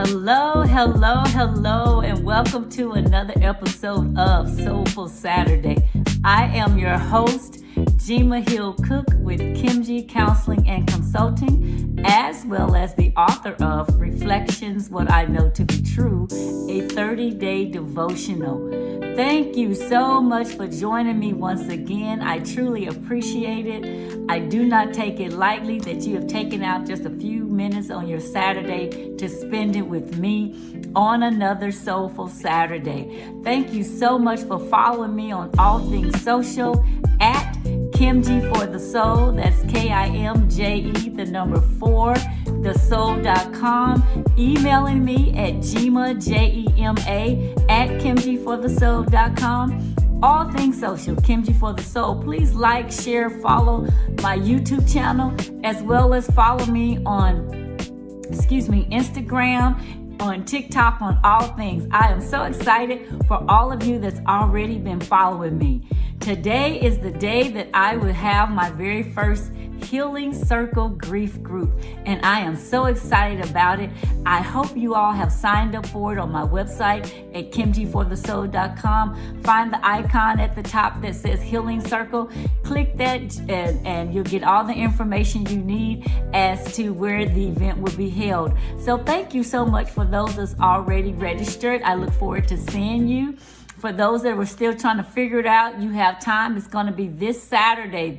Hello, hello, hello, and welcome to another episode of Soulful Saturday. I am your host, Jema Hill-Cook with Kimji Counseling and Consulting, as well as the author of Reflections, What I Know to Be True, a 30-day devotional. Thank you so much for joining me once again. I truly appreciate it. I do not take it lightly that you have taken out just a few minutes on your Saturday to spend it with me on another Soulful Saturday. Thank you so much for following me on all things social at Kimji for the Soul. That's KIMJE, the number 4, thesoul.com. Emailing me at Jema, Jema, at KimjiForTheSoul.com. All things social, Kimji for the Soul. Please like, share, follow my YouTube channel, as well as follow me on, Instagram, on TikTok, on all things. I am so excited for all of you that's already been following me. Today is the day that I will have my very first Healing Circle Grief Group, and I am so excited about it. I hope you all have signed up for it on my website at KimjiForTheSoul.com. Find the icon at the top that says Healing Circle. Click that and you'll get all the information you need as to where the event will be held. So thank you so much for those that's already registered. I look forward to seeing you. For those that were still trying to figure it out, you have time. It's going to be this Saturday,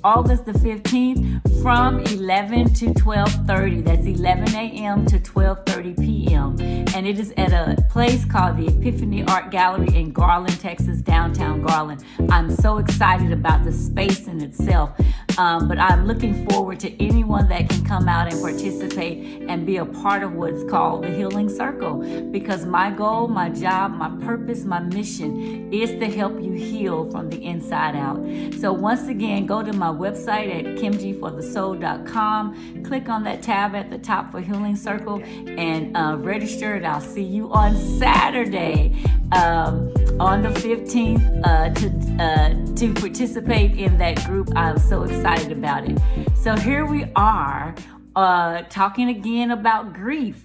August the 15th, from 11 to 12:30. That's 11 a.m. to 12:30 p.m. And it is at a place called the Epiphany Art Gallery in Garland, Texas, downtown Garland. I'm so excited about the space in itself. But I'm looking forward to anyone that can come out and participate and be a part of what's called the Healing Circle. Because my goal, my job, my purpose, my mission is to help you heal from the inside out. So once again, go to my website at KimjiForTheSoul.com. Click on that tab at the top for Healing Circle and register. And I'll see you on Saturday, on the 15th, to participate in that group. I'm so excited about it. So here we are talking again about grief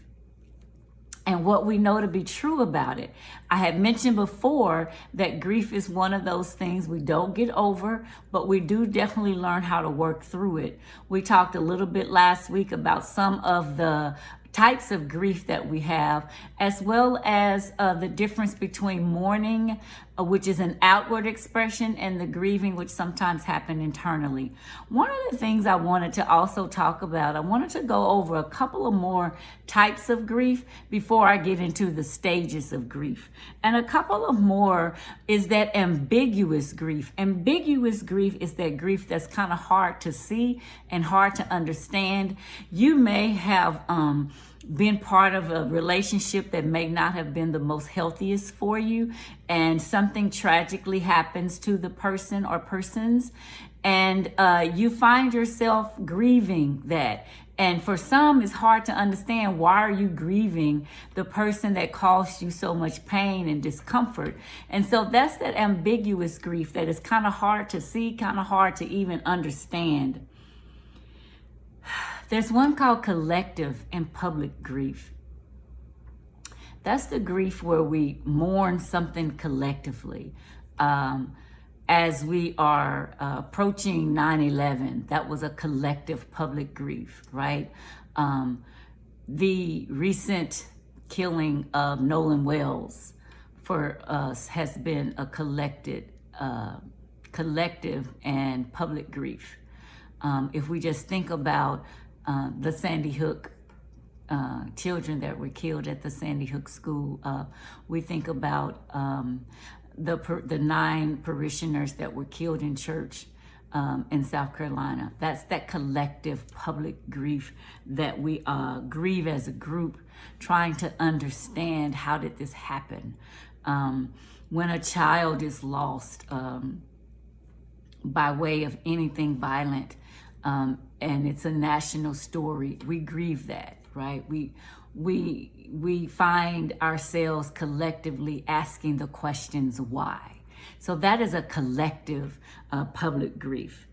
and what we know to be true about it. I had mentioned before that grief is one of those things we don't get over, but we do definitely learn how to work through it. We talked a little bit last week about some of the types of grief that we have, as well as the difference between mourning, which is an outward expression, and the grieving, which sometimes happen internally. One of the things I wanted to also talk about, I wanted to go over a couple of more types of grief before I get into the stages of grief. And a couple of more is that ambiguous grief. Ambiguous grief is that grief that's kind of hard to see and hard to understand. You may have been part of a relationship that may not have been the most healthiest for you, and something tragically happens to the person or persons, and you find yourself grieving that. And for some, it's hard to understand, why are you grieving the person that caused you so much pain and discomfort? And so that's that ambiguous grief that is kind of hard to see, kind of hard to even understand. There's one called collective and public grief. That's the grief where we mourn something collectively. As we are approaching 9/11, that was a collective public grief, right? The recent killing of Nolan Wells for us has been a collective and public grief. If we just think about the Sandy Hook children that were killed at the Sandy Hook school, we think about the 9 parishioners that were killed in church in South Carolina. That's that collective public grief that we grieve as a group, trying to understand, how did this happen? When a child is lost by way of anything violent, and it's a national story, we grieve that, right? We find ourselves collectively asking the questions why. So that is a collective public grief.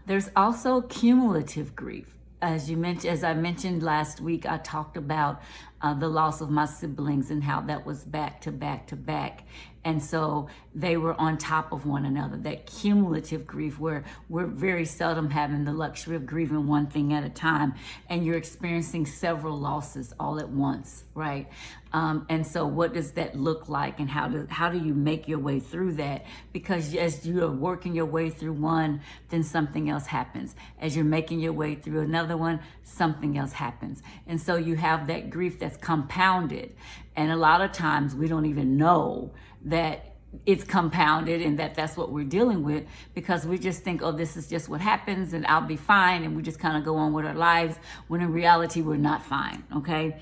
There's also cumulative grief. as I mentioned last week, I talked about the loss of my siblings and how that was back to back to back. And so they were on top of one another, that cumulative grief where we're very seldom having the luxury of grieving one thing at a time, and you're experiencing several losses all at once, right? And so what does that look like, and how do you make your way through that? Because as you are working your way through one, then something else happens. As you're making your way through another one, something else happens. And so you have that grief that's compounded. And a lot of times we don't even know that it's compounded and that's what we're dealing with, because we just think, oh, this is just what happens and I'll be fine, and we just kind of go on with our lives, when in reality we're not fine, okay?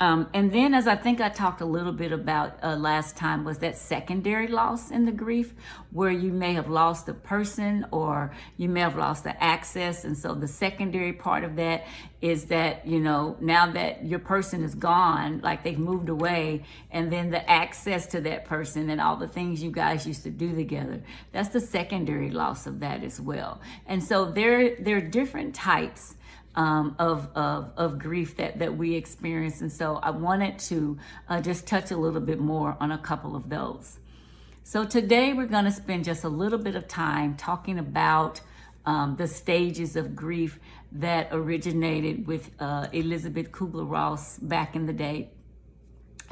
And then, as I think I talked a little bit about last time, was that secondary loss in the grief, where you may have lost a person or you may have lost the access. And so the secondary part of that is that, now that your person is gone, like they've moved away, and then the access to that person and all the things you guys used to do together, that's the secondary loss of that as well. And so there are different types of grief that we experience. And so I wanted to just touch a little bit more on a couple of those. So today we're going to spend just a little bit of time talking about the stages of grief that originated with Elizabeth Kubler-Ross back in the day.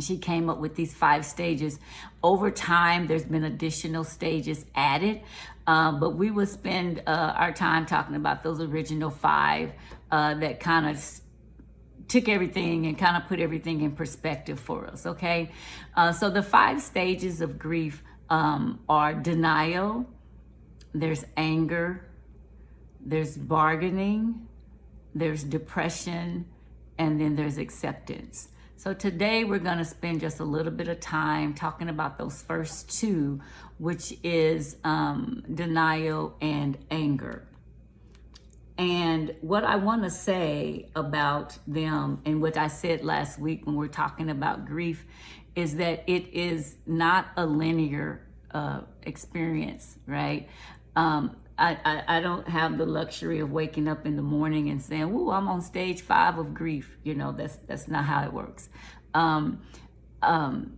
She came up with these 5 stages. Over time, there's been additional stages added, but we will spend our time talking about those original 5 that kind of took everything and kind of put everything in perspective for us, okay? So the 5 stages of grief are denial, there's anger, there's bargaining, there's depression, and then there's acceptance. So today we're going to spend just a little bit of time talking about those first 2, which is denial and anger. And what I want to say about them, and what I said last week when we're talking about grief, is that it is not a linear experience, right? I don't have the luxury of waking up in the morning and saying, "Ooh, I'm on stage 5 of grief." That's not how it works.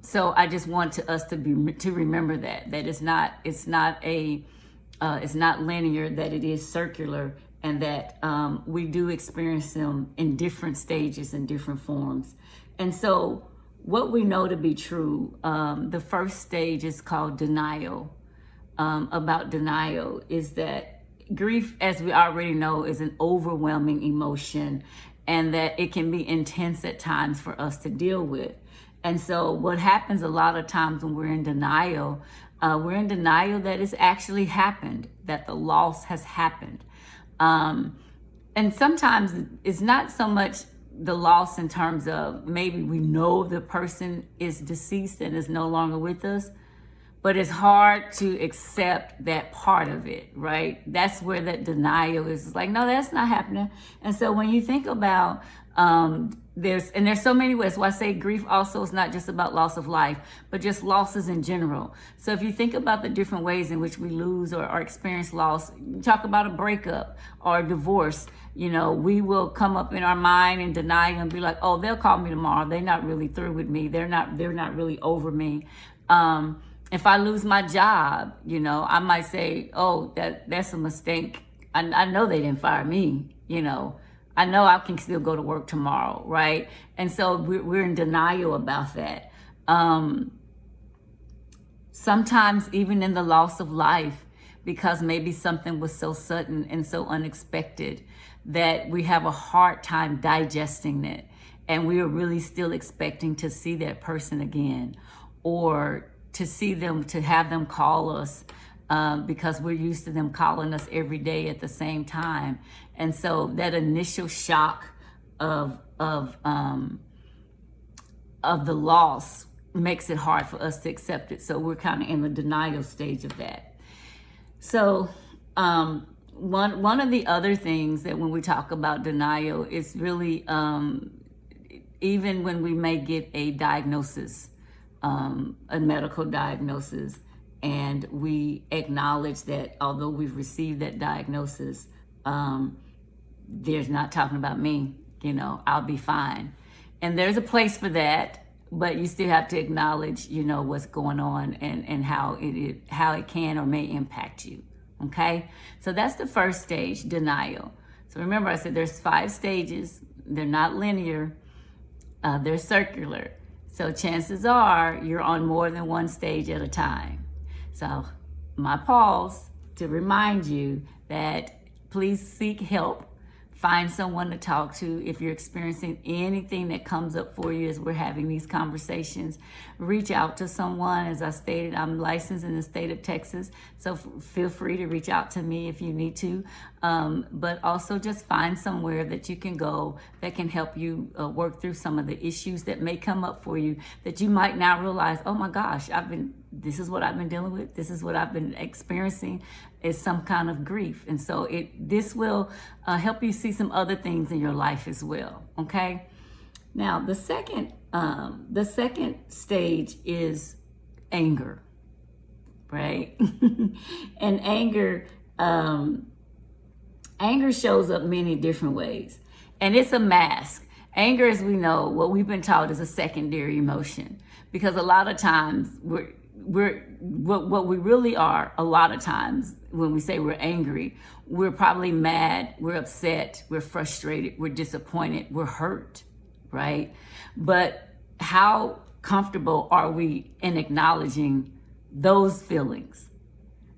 So I just want us to remember that it's not linear, that it is circular, and that we do experience them in different stages and different forms. And so what we know to be true, the first stage is called denial. About denial is that grief, as we already know, is an overwhelming emotion, and that it can be intense at times for us to deal with. And so what happens a lot of times when we're in denial that it's actually happened, that the loss has happened. And sometimes it's not so much the loss in terms of maybe we know the person is deceased and is no longer with us, but it's hard to accept that part of it, right? That's where that denial is. It's like, no, that's not happening. And so when you think about, there's so many ways. So I say grief also is not just about loss of life, but just losses in general. So if you think about the different ways in which we lose or experience loss, you talk about a breakup or a divorce, we will come up in our mind and deny and be like, oh, they'll call me tomorrow. They're not really through with me. They're not really over me. If I lose my job, I might say, oh, that's a mistake. I know they didn't fire me, I know I can still go to work tomorrow, right? And so we're in denial about that. Sometimes even in the loss of life, because maybe something was so sudden and so unexpected that we have a hard time digesting it, and we are really still expecting to see that person again, or to have them call us because we're used to them calling us every day at the same time. And so that initial shock of the loss makes it hard for us to accept it. So we're kind of in the denial stage of that. So one of the other things that when we talk about denial is really even when we may get a diagnosis, a medical diagnosis, and we acknowledge that although we've received that diagnosis, there's not talking about me, I'll be fine. And there's a place for that, but you still have to acknowledge, what's going on and how it can or may impact you. Okay? So that's the first stage, denial. So remember, I said there's 5 stages. They're not linear. They're circular. So chances are you're on more than one stage at a time. So my pause to remind you that please seek help. Find someone to talk to. If you're experiencing anything that comes up for you as we're having these conversations, reach out to someone. As I stated, I'm licensed in the state of Texas, so feel free to reach out to me if you need to. But also just find somewhere that you can go that can help you work through some of the issues that may come up for you that you might now realize, oh my gosh, this is what I've been dealing with. This is what I've been experiencing, is some kind of grief. And so this will help you see some other things in your life as well. Okay. Now the second stage is anger, right? And anger shows up many different ways, and it's a mask. Anger, as we know, what we've been taught, is a secondary emotion, because a lot of times what we really are, a lot of times when we say we're angry, we're probably mad, we're upset, we're frustrated, we're disappointed, we're hurt, right? But how comfortable are we in acknowledging those feelings?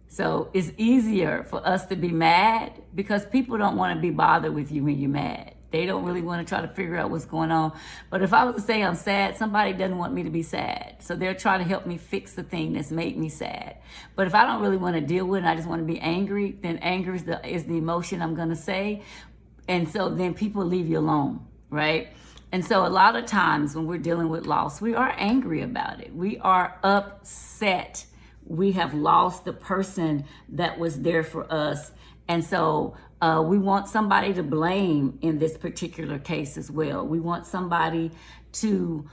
So it's easier for us to be mad because people don't want to be bothered with you when you're mad. They don't really want to try to figure out what's going on. But if I was to say I'm sad, somebody doesn't want me to be sad. So they're trying to help me fix the thing that's made me sad. But if I don't really want to deal with it and I just want to be angry, then anger is the emotion I'm going to say. And so then people leave you alone, right? And so a lot of times when we're dealing with loss, we are angry about it. We are upset. We have lost the person that was there for us. And so we want somebody to blame in this particular case as well. We want somebody to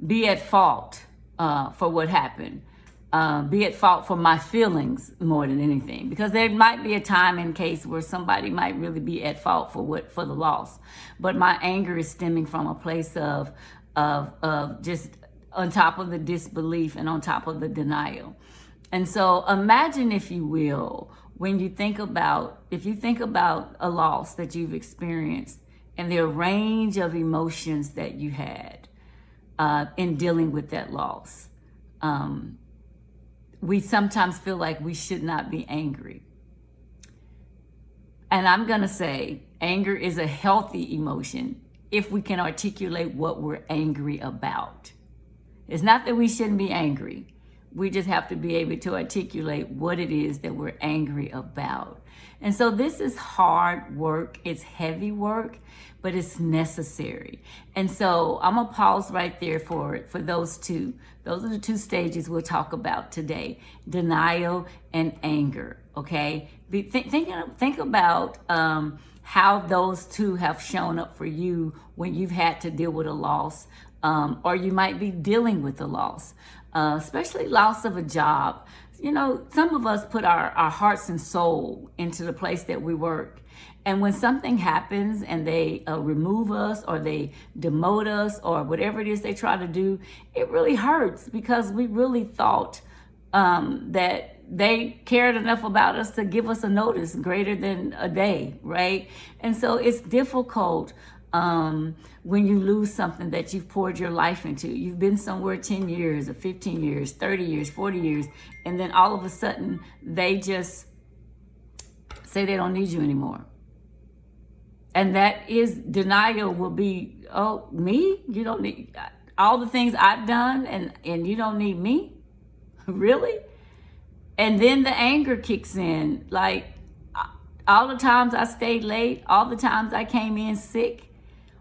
be at fault for what happened. Be at fault for my feelings more than anything, because there might be a time and case where somebody might really be at fault for the loss. But my anger is stemming from a place of just on top of the disbelief and on top of the denial. And so imagine, if you will, if you think about a loss that you've experienced and the range of emotions that you had in dealing with that loss. We sometimes feel like we should not be angry. And I'm going to say anger is a healthy emotion if we can articulate what we're angry about. It's not that we shouldn't be angry. We just have to be able to articulate what it is that we're angry about. And so this is hard work. It's heavy work, but it's necessary. And so I'm going to pause right there for those two. Those are the 2 stages we'll talk about today: denial and anger. Okay? Think about how those 2 have shown up for you when you've had to deal with a loss, or you might be dealing with a loss. Especially loss of a job. Some of us put our hearts and soul into the place that we work. And when something happens and they remove us or they demote us or whatever it is they try to do, it really hurts, because we really thought that they cared enough about us to give us a notice greater than a day, right? And so it's difficult when you lose something that you've poured your life into. You've been somewhere 10 years or 15 years, 30 years, 40 years, and then all of a sudden they just say they don't need you anymore. And that is denial. Will be, oh, me? You don't need all the things I've done and you don't need me? Really? And then the anger kicks in. Like, all the times I stayed late, all the times I came in sick,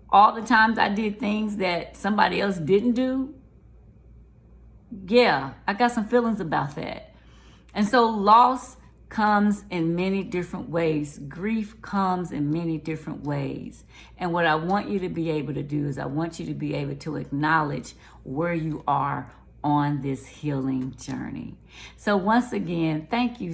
all the times I did things that somebody else didn't do. Yeah, I got some feelings about that. And so loss comes in many different ways. Grief comes in many different ways. And what I want you to be able to do is I want you to be able to acknowledge where you are on this healing journey. So once again, thank you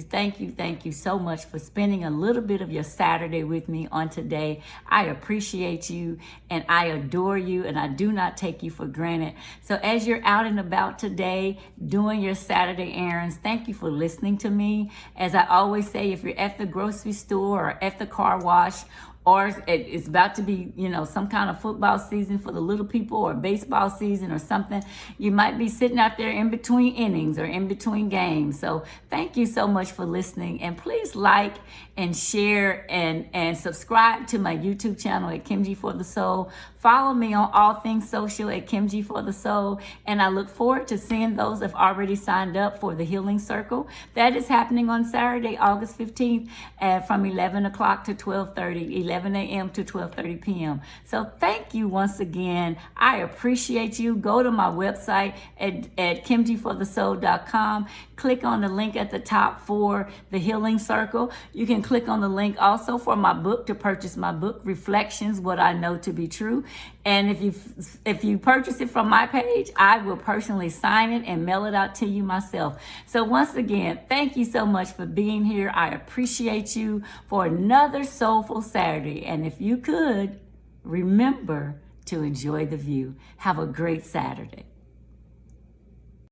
so much for spending a little bit of your Saturday with me on today. I appreciate you and I adore you, and I do not take you for granted. So as you're out and about today doing your Saturday errands, thank you for listening to me. As I always say, if you're at the grocery store or at the car wash, or it's about to be, some kind of football season for the little people, or baseball season or something, you might be sitting out there in between innings or in between games. So thank you so much for listening, and please like and share and subscribe to my YouTube channel at Kim G for the Soul. Follow me on all things social at Kim G for the Soul, and I look forward to seeing those that have already signed up for the Healing Circle. That is happening on Saturday, August 15th, from 11 o'clock to 12:30, 11 a.m. to 12:30 p.m. So thank you once again. I appreciate you. Go to my website at kimgforthesoul.com. Click on the link at the top for the Healing Circle. You can click on the link also for my book to purchase my book, Reflections, What I Know to Be True. And if you purchase it from my page, I will personally sign it and mail it out to you myself. So once again, thank you so much for being here. I appreciate you for another Soulful Saturday. And if you could, remember to enjoy the view. Have a great Saturday.